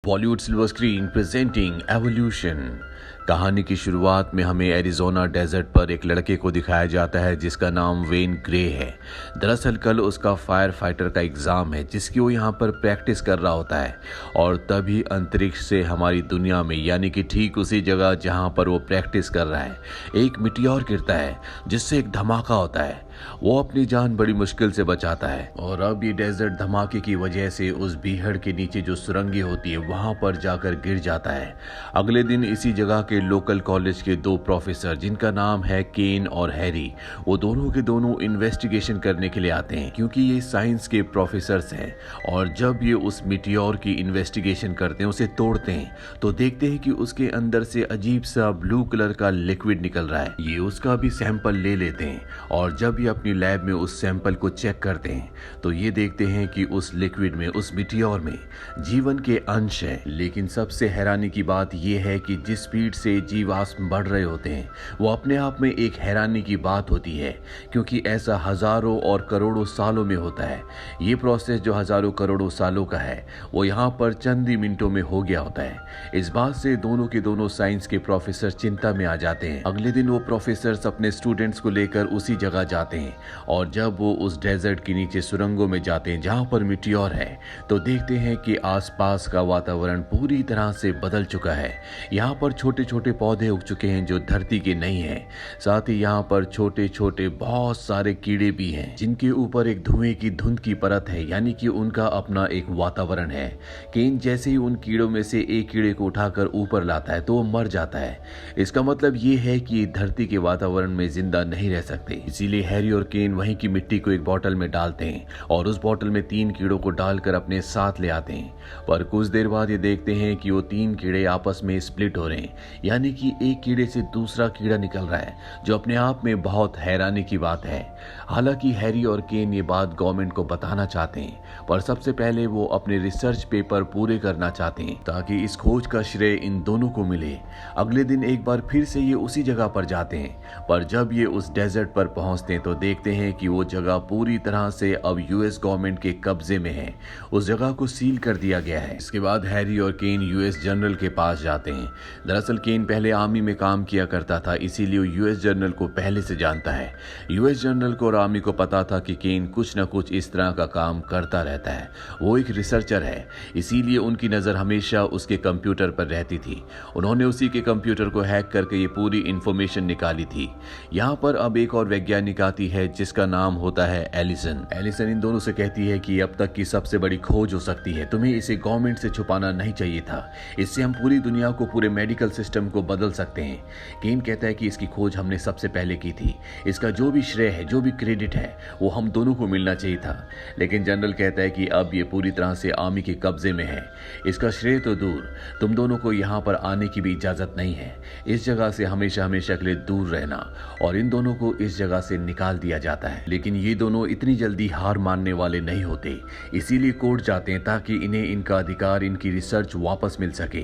Bollywood silver screen presenting evolution. कहानी की शुरुआत में हमें एरिजोना डेजर्ट पर एक लड़के को दिखाया जाता है जिसका नाम वेन ग्रे है। दरअसल कल उसका फायर फाइटर का एग्जाम है जिसकी वो यहाँ पर प्रैक्टिस कर रहा होता है और तभी अंतरिक्ष से हमारी दुनिया में यानी कि ठीक उसी जगह जहाँ पर वो प्रैक्टिस कर रहा है एक मिटियोर गिरता है जिससे एक धमाका होता है। वो अपनी जान बड़ी मुश्किल से बचाता है और अब ये डेजर्ट धमाके की वजह से उस बीहड़ के नीचे जो सुरंगें होती है वहां पर जाकर गिर जाता है। अगले दिन इसी जगह के लोकल कॉलेज के दो प्रोफेसर जिनका नाम है केन और हैरी, वो दोनों के दोनों इन्वेस्टिगेशन करने के लिए आते हैं क्योंकि ये साइंस के प्रोफेसर्स हैं। और जब ये उस मिटियोर की इन्वेस्टिगेशन करते हैं, उसे तोड़ते हैं तो देखते हैं कि उसके अंदर से अजीब सा ब्लू कलर का लिक्विड निकल रहा है। ये उसका भी सैंपल ले लेते हैं और जब ये अपनी लैब में उस सैंपल को चेक करते हैं तो ये देखते हैं कि उस लिक्विड में, उस मिटियोर में जीवन के अंश हैं। लेकिन सबसे हैरानी की बात यह है कि जिस स्पीड से जीवाश्म बढ़ रहे होते हैं वो अपने आप में एक हैरानी की बात होती है क्योंकि ऐसा हजारों और करोड़ों सालों में होता है। ये प्रोसेस जो हजारों करोड़ों सालों का है वो यहाँ पर चंद ही मिनटों में हो गया होता है। इस बात से दोनों के दोनों साइंस के प्रोफेसर चिंता में आ जाते हैं। अगले दिन वो प्रोफेसर अपने स्टूडेंट्स को लेकर उसी जगह जाते हैं और जब वो उस डेजर्ट के नीचे सुरंगों में जाते हैं जहां पर मिटियोर है तो देखते हैं कि आसपास का वातावरण पूरी तरह से बदल चुका है। यहाँ पर छोटे छोटे पौधे उग चुके हैं जो धरती के नहीं हैं। साथ ही यहाँ पर छोटे छोटे बहुत सारे कीड़े भी हैं जिनके ऊपर एक धुएं की धुंध की परत है यानी कि उनका अपना एक वातावरण है। केन जैसे ही उन कीड़ों में से एक कीड़े को उठाकर ऊपर लाता है तो वो मर जाता है। इसका मतलब ये है कि धरती के वातावरण में जिंदा नहीं रह सकते। इसीलिए हैरी और केन वहीं की मिट्टी को एक बोतल में डालते हैं और उस बोतल में 3 कीड़ों को डालकर अपने साथ ले आते हैं। पर कुछ देर बाद ये देखते हैं कि वो 3 कीड़े आपस में स्प्लिट हो रहे हैं यानी कि एक कीड़े से दूसरा कीड़ा निकल रहा है जो अपने आप में बहुत हैरानी की बात है। हालांकि हैरी और केन ये बात गवर्नमेंट को बताना चाहते हैं पर सबसे पहले वो अपने रिसर्च पेपर पूरे करना चाहते हैं ताकि इस खोज का श्रेय इन दोनों को मिले। अगले दिन एक बार फिर से ये उसी जगह पर जाते हैं पर जब ये उस डेजर्ट पर पहुंचते हैं तो देखते हैं कि वो जगह पूरी तरह से अब यूएस गवर्नमेंट के कब्जे में है। उस जगह को सील कर दिया गया है। इसके बाद हैरी और केन यूएस जनरल के पास जाते हैं। दरअसल केन पहले आर्मी में काम किया करता था इसीलिए वो यूएस जनरल को पहले से जानता है। यूएस जनरल को और आर्मी को पता था कि केन कुछ न कुछ इस तरह का काम करता रहता है। वो एक रिसर्चर है इसीलिए उनकी नजर हमेशा उसके कंप्यूटर पर रहती थी। उन्होंने उसी के कंप्यूटर को हैक करके ये पूरी इंफॉर्मेशन निकाली थी। यहाँ पर अब एक और वैज्ञानिक आती है जिसका नाम होता है एलिसन। एलिसन इन दोनों से कहती है कि अब तक की सबसे बड़ी खोज हो सकती है, तुम्हें इसे गवर्नमेंट से छुपाना नहीं चाहिए था। इससे हम पूरी दुनिया को, पूरे मेडिकल सिस्टम को बदल सकते हैं। केन कहता है कि इसकी खोज हमने सबसे पहले की थी, इसका जो भी श्रेय है, जो भी क्रेडिट है वो हम दोनों को मिलना चाहिए था। लेकिन जनरल कहता है कि अब ये पूरी तरह से आर्मी के कब्जे में है, इसका श्रेय तो दूर, तुम दोनों को यहाँ पर आने की भी इजाजत नहीं है। इस जगह से हमेशा हमेशा के लिए दूर रहना। और इन दोनों को इस जगह से निकाल दिया जाता है। लेकिन ये दोनों इतनी जल्दी हार मानने वाले नहीं होते इसीलिए कोर्ट जाते हैं ताकि इन्हें इनका अधिकार, इनकी रिसर्च वापस मिल सके।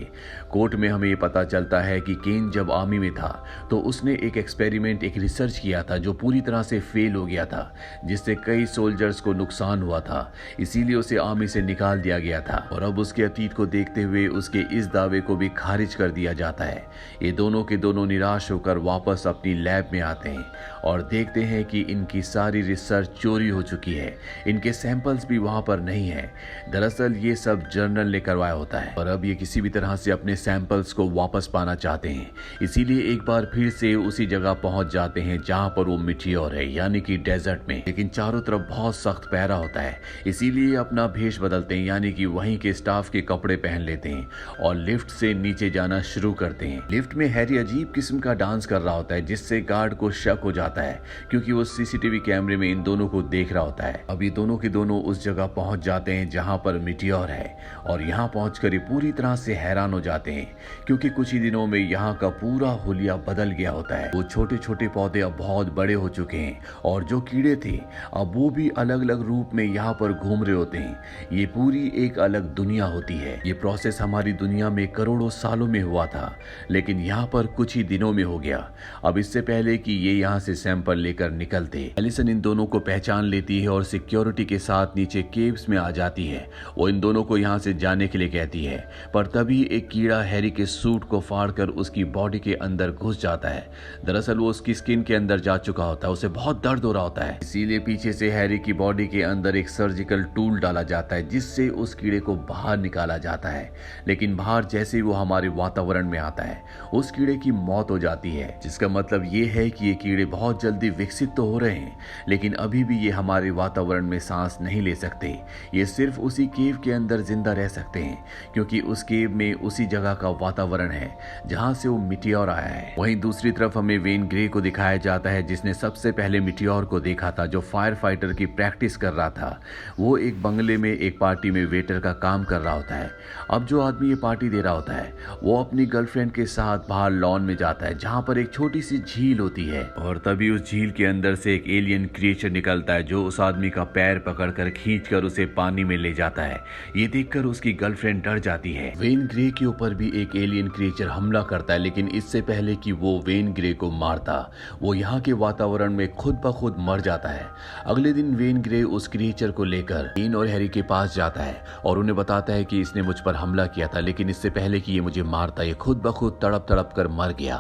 कोर्ट में हमें ये पता चलता है कि केन जब आर्मी में था तो उसने एक एक्सपेरिमेंट, एक रिसर्च किया था जो पूरी तरह से फेल हो गया था जिससे कई सोल्जर्स को नुकसान हुआ था। इसीलिए उसे आर्मी से निकाल दिया गया था और अब उसके अतीत को देखते हुए उसके इस दावे को भी खारिज कर दिया जाता है। ये दोनों के दोनों निराश होकर वापस अपनी लैब में आते हैं और देखते हैं कि इनकी सारी रिसर्च चोरी हो चुकी है, इनके सैंपल्स भी वहां पर नहीं है। दरअसल ये सब जर्नल ने करवाया होता है और अब ये किसी भी तरह से अपने सैंपल्स को वापस पाना चाहते हैं। इसीलिए एक बार फिर से उसी जगह पहुंच जाते हैं जहां पर वो मिटियोर है यानी कि डेजर्ट में। लेकिन चारों तरफ बहुत सख्त पहरा होता है इसीलिए अपना भेष बदलते हैं यानी कि वहीं के स्टाफ के कपड़े पहन लेते हैं और लिफ्ट से नीचे जाना शुरू करते हैं। लिफ्ट में हैरी अजीब किस्म का डांस कर रहा होता है जिससे गार्ड को शक हो जाता है क्योंकि वो सीसीटीवी कैमरे में इन दोनों को देख रहा होता है। अब ये दोनों के दोनों उस जगह पहुंच जाते हैं जहां पर मिटियोर है और यहां पहुंचकर ये पूरी तरह से हैरान हो जाते हैं क्योंकि कुछ ही दिनों दिनों में यहाँ का पूरा हुलिया बदल गया होता है। वो छोटे छोटे पौधे अब बहुत बड़े हो चुके हैं और जो कीड़े थे अब वो भी अलग अलग रूप में यहाँ पर घूम रहे होते हैं। ये पूरी एक अलग दुनिया होती है। ये प्रोसेस हमारी दुनिया में करोड़ों सालों में हुआ था, लेकिन यहाँ पर कुछ ही दिनों में हो गया। अब इससे पहले कि ये यहाँ से सैंपल लेकर निकलते, एलिसन इन दोनों को पहचान लेती है और सिक्योरिटी के साथ नीचे केव्स में आ जाती है। वो इन दोनों को यहाँ से जाने के लिए कहती है, पर तभी एक कीड़ा हैरी के सूट को फाड़कर उसकी बॉडी के अंदर घुस जाता है। दरअसल वो उसकी स्किन के अंदर जा चुका होता है, उसे बहुत दर्द हो रहा होता है। इसीलिए पीछे से हैरी की बॉडी के अंदर एक सर्जिकल टूल डाला जाता है जिससे उस कीड़े को बाहर निकाला जाता है। लेकिन बाहर जैसे ही वो हमारे वातावरण में आता है उस कीड़े की मौत हो जाती है, जिसका मतलब ये है कि ये कीड़े बहुत जल्दी विकसित तो हो रहे हैं, लेकिन अभी भी ये हमारे वातावरण में सांस नहीं ले सकते। ये सिर्फ उसी केव के अंदर जिंदा रह सकते हैं, क्योंकि उस केव में उसी जगह का वातावरण है जहां से वो मिटियोर आया है। वहीं दूसरी तरफ हमें वेन ग्रे को दिखाया जाता है, जिसने सबसे पहले मिटियोर को देखा था, जो फायर फाइटर की प्रैक्टिस कर रहा था। वो एक बंगले में एक पार्टी में वेटर का काम कर रहा होता है। अब जो आदमी ये पार्टी दे रहा होता है वो अपनी गर्लफ्रेंड के साथ बाहर लॉन में जाता है जहां पर एक छोटी सी झील होती है, और तभी उस झील के अंदर से एक एलियन क्रिएचर निकलता है जो उस आदमी का पैर पकड़कर खींचकर उसे पानी में ले जाता है। ये देखकर उसकी गर्लफ्रेंड डर जाती है। वेन ग्रे के ऊपर भी एक एलियन क्रिएचर हमला करता है, लेकिन इससे पहले कि वो वेन ग्रे को मारता वो यहाँ के वातावरण में खुद ब खुद मर जाता है। अगले दिन वेन ग्रे उस क्रिएचर को लेकर केन और हैरी के पास जाता है और उन्हें बताता है कि इसने मुझ पर हमला किया था, लेकिन इससे पहले कि ये मुझे मारता ये खुद ब खुद तड़प तड़प कर मर गया।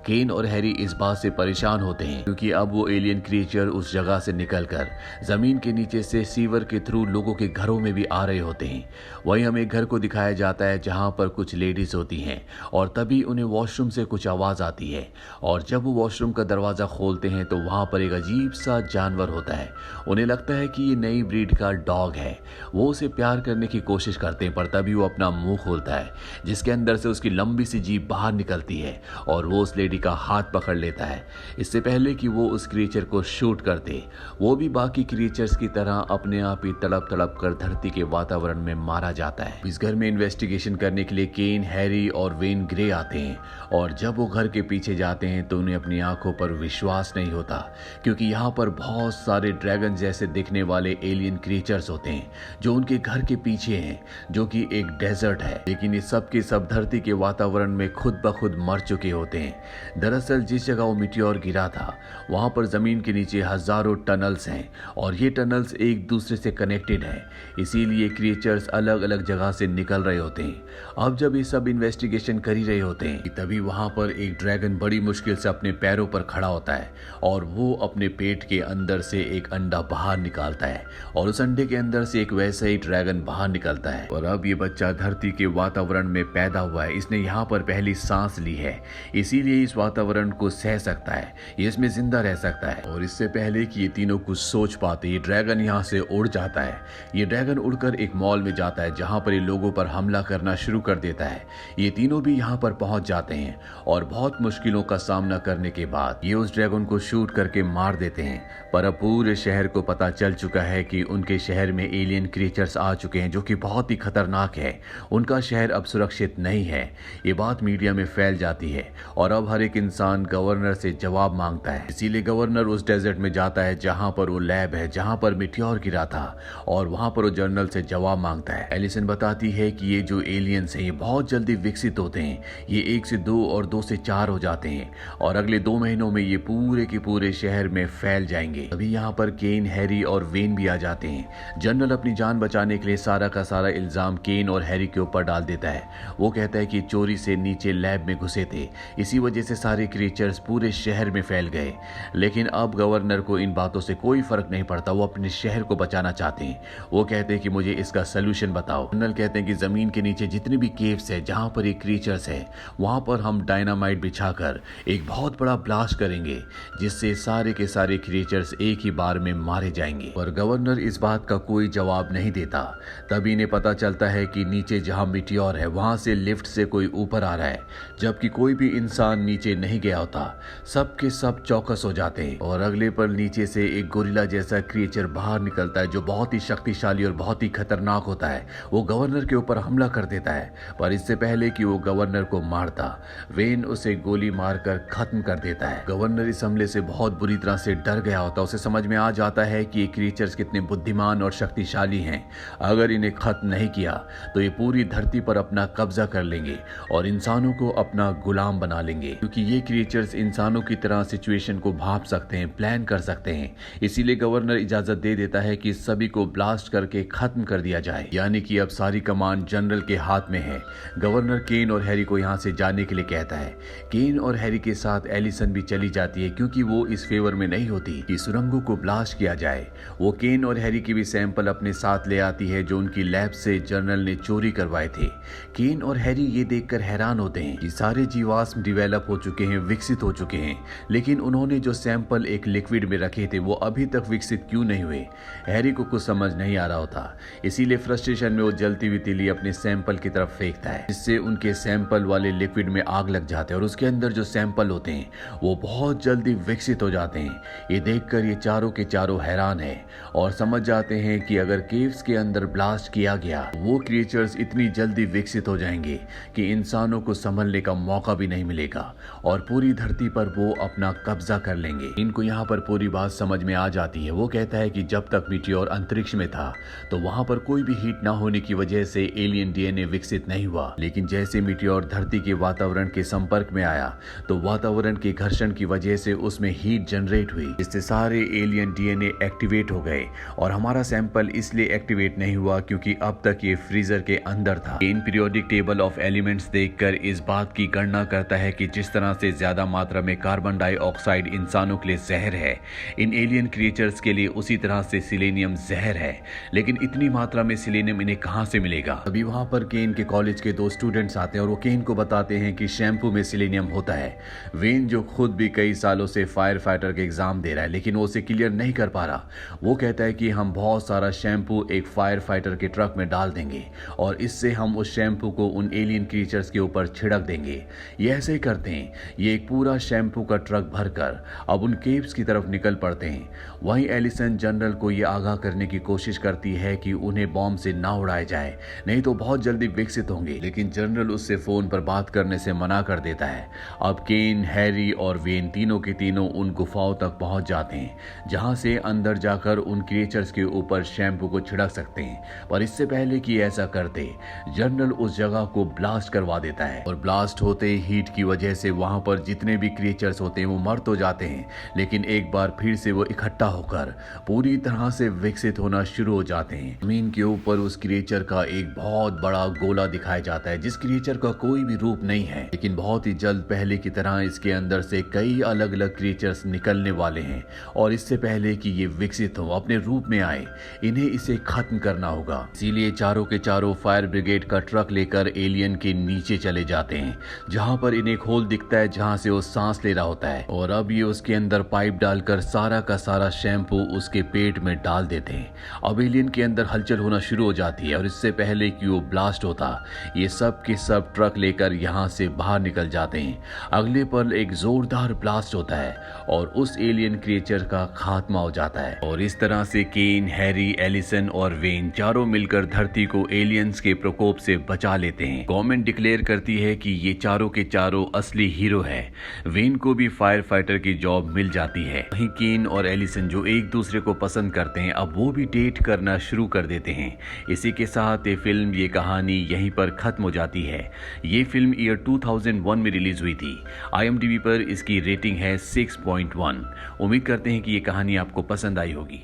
केन और हैरी इस बात से परेशान होते हैं क्योंकि अब वो एलियन क्रिएचर उस जगह से निकलकर जमीन के नीचे से सीवर के थ्रू लोगों के घरों में भी आ रहे होते हैं। वहीं हमें एक घर को दिखाया जाता है जहां पर कुछ लेडीज होती हैं और तभी उन्हें वॉशरूम से कुछ आवाज आती है, और जब वो वॉशरूम का दरवाजा खोलते हैं तो वहां पर एक अजीब सा जानवर होता है। उन्हें लगता है कि ये नई ब्रीड का डॉग है। वो उसे प्यार करने की कोशिश करते हैं, पर तभी वो अपना मुंह खोलता है जिसके अंदर से उसकी लंबी सी जीभ बाहर निकलती है और वो उस लेडी का हाथ पकड़ लेता है। इससे पहले कि वो उस क्रिएचर को शूट करते, वो भी बाकी क्रिएचर्स की तरह अपने आप ही तड़प तड़प कर धरती के वातावरण में मारा जाता है। इस घर में इन्वेस्टिगेशन करने के लिए केन, हैरी और वेन ग्रे आते हैं, और जब वो घर के पीछे जाते हैं तो उन्हें अपनी आंखों पर विश्वास नहीं होता, क्योंकि यहाँ पर बहुत सारे ड्रैगन जैसे दिखने वाले एलियन क्रिएचर्स होते हैं जो उनके घर के पीछे हैं, जो कि एक डेजर्ट है। लेकिन ये सब के सब धरती के वातावरण में खुद ब खुद मर चुके होते हैं। दरअसल जिस जगह वो मिटियोर गिरा था वहां पर जमीन के नीचे हजारों टनल्स हैं, और ये टनल्स एक दूसरे से कनेक्टेड हैं, इसीलिए क्रिएचर्स अलग अलग जगह से निकल रहे होते हैं। अब जब ये सब इन्वेस्टिगेशन कर ही रहे होते हैं तभी वहां पर एक ड्रैगन बड़ी मुश्किल से अपने पैरों पर खड़ा होता है, और वो अपने पेट के अंदर से एक अंडा बाहर निकालता है, और उस अंडे के अंदर से एक वैसा ही ड्रैगन बाहर निकलता है। और अब ये बच्चा धरती के वातावरण में पैदा हुआ है, इसने यहाँ पर पहली सांस ली है, इसीलिए इस वातावरण को सह सकता है, ये इसमें जिंदा रह सकता है। और इससे पहले कि ये तीनों कुछ सोच पाते ये ड्रैगन यहाँ से उड़ जाता है। ये ड्रैगन उड़कर एक मॉल में जाता है जहाँ पर ये लोगों पर हमला करना शुरू कर देता है। ये तीनों भी यहाँ पर पहुंच जाते हैं और बहुत मुश्किलों का सामना करने के बाद ये उस ड्रैगन को शूट करके मार देते हैं। पर अब पूरे शहर को पता चल चुका है कि उनके शहर में एलियन क्रिएचर्स आ चुके हैं जो कि बहुत ही खतरनाक है। उनका शहर अब सुरक्षित नहीं है। ये बात मीडिया में फैल जाती है और अब हर एक इंसान गवर्नर से जवाब मांगता है। इसीलिए गवर्नर उस डेजर्ट में जाता है जहां पर वो लैब है जहां पर मिटियोर गिरा था, और वहां पर वो जर्नल से जवाब मांगता है। एलिसन बताती है कि ये जो एलियंस हैं ये बहुत जल्दी विकसित होते हैं, ये 1 से 2 और 2 से 4 हो जाते हैं, और अगले 2 महीनों में ये पूरे के पूरे शहर में फैल जाएंगे। अभी यहाँ पर केन, हैरी और वेन भी आ जाते हैं। जनरल अपनी जान बचाने के लिए सारा का सारा इल्जाम केन और हैरी के ऊपर डाल देता है। वो कहता है कि चोरी से नीचे लैब में घुसे थे, इसी वजह से सारे क्रिएचर्स पूरे शहर में फैल गए। लेकिन अब गवर्नर को इन बातों से कोई फर्क नहीं पड़ता, वो अपने शहर को बचाना चाहते हैं। वो कहते हैं कि मुझे इसका सोल्यूशन बताओ। जनरल कहते हैं कि जमीन के नीचे जितने भी केव्स है जहां पर ये क्रिएचर्स है वहां पर हम डायनामाइट बिछाकर एक बहुत बड़ा ब्लास्ट करेंगे, जिससे सारे के सारे क्रिएचर्स एक ही बार में मारे जाएंगे। पर गवर्नर इस बात का कोई जवाब नहीं देता। तभी इन्हें पता चलता है कि नीचे जहां मिटियोर है वहां से लिफ्ट से कोई ऊपर आ रहा है, जबकि कोई भी इंसान नीचे नहीं गया होता। सब के सब चौकस हो जाते हैं, और अगले पल नीचे से एक गोरिल्ला जैसा क्रिएचर बाहर निकलता है जो बहुत ही शक्तिशाली और बहुत ही खतरनाक होता है। वो गवर्नर के ऊपर हमला कर देता है, पर इससे पहले कि वो गवर्नर को मारता, वेन उसे गोली मारकर खत्म कर देता है। गवर्नर इस हमले से बहुत बुरी तरह से डर गया होता। उसे समझ में आ जाता है कि ये क्रिएचर्स कितने बुद्धिमान और शक्तिशाली हैं। अगर इन्हें खत्म नहीं किया तो ये पूरी धरती पर अपना कब्जा कर लेंगे और इंसानों को अपना गुलाम बना लेंगे, क्योंकि ये क्रिएचर्स इंसानों की तरह सिचुएशन को भांप सकते हैं, प्लान कर सकते हैं। इसीलिए गवर्नर इजाजत दे देता है कि सभी को ब्लास्ट करके खत्म कर दिया जाए, यानी कि अब सारी कमान जनरल के हाथ में है। गवर्नर केन और हैरी को यहाँ से जाने के लिए कहता है। केन और हैरी के साथ एलिसन भी चली जाती है, क्योंकि वो इस फेवर में नहीं होती कि सुरंगों को ब्लास्ट किया जाए। वो केन और हैरी की भी सैंपल अपने साथ ले आती है जो उनकी लैब से जनरल ने चोरी करवाए थे। केन और हैरी ये देखकर हैरान होते हैं कि सारे जीवाश्म डिवेलप हो चुके हैं, विकसित हो चुके हैं, लेकिन उन्होंने जो सैंपल एक लिक्विड में रखे थे वो अभी तक विकसित क्यों नहीं हुए। हैरी को कुछ समझ नहीं आ रहा होता, इसीलिए फ्रस्ट्रेशन में वो जलती हुई तीली अपने सैंपल की तरफ फेंकता है, जिससे उनके सैंपल वाले लिक्विड में आग लग जाते हैं और उसके अंदर जो सैंपल होते हैं वो बहुत जल्दी विकसित हो जाते हैं। ये देखकर ये चारों के चारों हैरान है और समझ जाते हैं कि अगर केव्स के अंदर ब्लास्ट किया गया वो क्रिएचर्स इतनी जल्दी विकसित हो जाएंगे कि इंसानों को संभलने का मौका भी नहीं मिलेगा और पूरी धरती पर वो अपना कब्जा कर लेंगे। इनको यहाँ पर पूरी बात समझ में आ जाती है। वो कहता है कि जब तक मीटियोर अंतरिक्ष में था तो वहां पर कोई भी हीट ना होने की वजह से एलियन डीएनए विकसित नहीं हुआ, लेकिन जैसे मीटियोर धरती के वातावरण के संपर्क में आया तो वातावरण के घर्षण की वजह से उसमें हीट जनरेट हुई, जिससे सारे एलियन डीएनए एक्टिवेट हो गए और हमारा सैंपल इसलिए एक्टिवेट नहीं हुआ क्योंकि अब तक ये फ्रीजर के अंदर था। In periodic table of elements देखकर इस बात की गणना करता है कि जिस तरह से ज्यादा मात्रा में कार्बन डाइऑक्साइड इंसानों के लिए जहर है, इन एलियन क्रिएचर्स के लिए उसी तरह से सिलेनियम जहर है, लेकिन इतनी मात्रा में सिलेनियम इन्हें कहां से मिलेगा। अभी वहां पर केन के कॉलेज के 2 स्टूडेंट्स आते हैं और वो केन को बताते हैं कि शैम्पू में सिलेनियम होता है। वेन जो खुद भी कई सालों से फायर फाइटर के एग्जाम दे रहा है लेकिन वो उसे क्लियर नहीं कर पा रहा, वो कहता है कि हम बहुत सारा शैम्पू एक फायर फाइटर के ट्रक में डाल देंगे और इससे हम उस शैम्पू को उन एलियन क्रिएचर्स के ऊपर छिड़क देंगे। ये ऐसे ही करते हैं, ये एक पूरा शैम्पू का ट्रक भरकर अब उन केव्स की तरफ निकल पड़ते हैं। वहीं एलिसन जनरल को ये आगाह करने की कोशिश करती है कि उन्हें बॉम्ब से ना उड़ाया जाए, नहीं तो बहुत जल्दी विकसित होंगे, लेकिन जनरल उससे फोन पर बात करने से मना कर देता है। अब केन, हैरी और वेन तीनों के तीनों उन गुफाओं तक पहुंच जाते हैं जहां से अंदर जाकर उन क्रिएचर्स के ऊपर शैम्पू को छिड़क सकते हैं। पर इससे पहले कि ऐसा करते, जनरल उस जगह को ब्लास्ट करवा देता है और ब्लास्ट होते ही हीट की वजह से वहां पर जितने भी क्रिएचर्स होते हैं वो मर तो जाते हैं, लेकिन एक बार फिर से वो इकट्ठा होकर पूरी तरह से विकसित होना शुरू हो जाते हैं। जमीन के ऊपर उस क्रिएचर का एक बहुत बड़ा गोला दिखाया जाता है, जिस क्रिएचर का कोई भी रूप नहीं है, लेकिन बहुत ही जल्द पहले की तरह इसके अंदर से कई अलग अलग क्रिएचर्स निकलने वाले हैं और इससे पहले कि ये विकसित हो, अपने रूप में आए, इन्हें इसे खत्म करना होगा। इसीलिए चारों के चारों फायर ब्रिगेड का ट्रक लेकर एलियन के नीचे चले जाते हैं, जहां पर इन्हें एक होल दिखता है जहां से वो सांस ले रहा होता है और अब ये उसके अंदर पाइप डालकर सारा का सारा शैम्पू उसके पेट में डाल देते हैं। अब एलियन के अंदर हलचल होना शुरू हो जाती है और इससे पहले कि वो ब्लास्ट होता, ये सब के सब ट्रक लेकर यहाँ से बाहर निकल जाते हैं। अगले पल एक जोरदार ब्लास्ट होता है और उस एलियन क्रिएचर का खात्मा हो जाता है और इस तरह से केन, हैरी, एलिसन और वेन चारों मिलकर धरती को एलियंस के प्रकोप से बचा लेते हैं। गवर्नमेंट डिक्लेयर करती है कि ये चारों के चारों असली हीरो है। वेन को भी फायर फाइटर की जॉब मिल जाती है। वहीं केन और एलिसन जो एक दूसरे को पसंद करते हैं, अब वो भी डेट करना शुरू कर देते हैं। इसी के साथ ये फिल्म, ये कहानी यहीं पर खत्म हो जाती है। ये फिल्म ईयर 2001 में रिलीज हुई थी। IMDb पर इसकी रेटिंग है 6.1। उम्मीद करते हैं कि ये कहानी आपको पसंद आई होगी।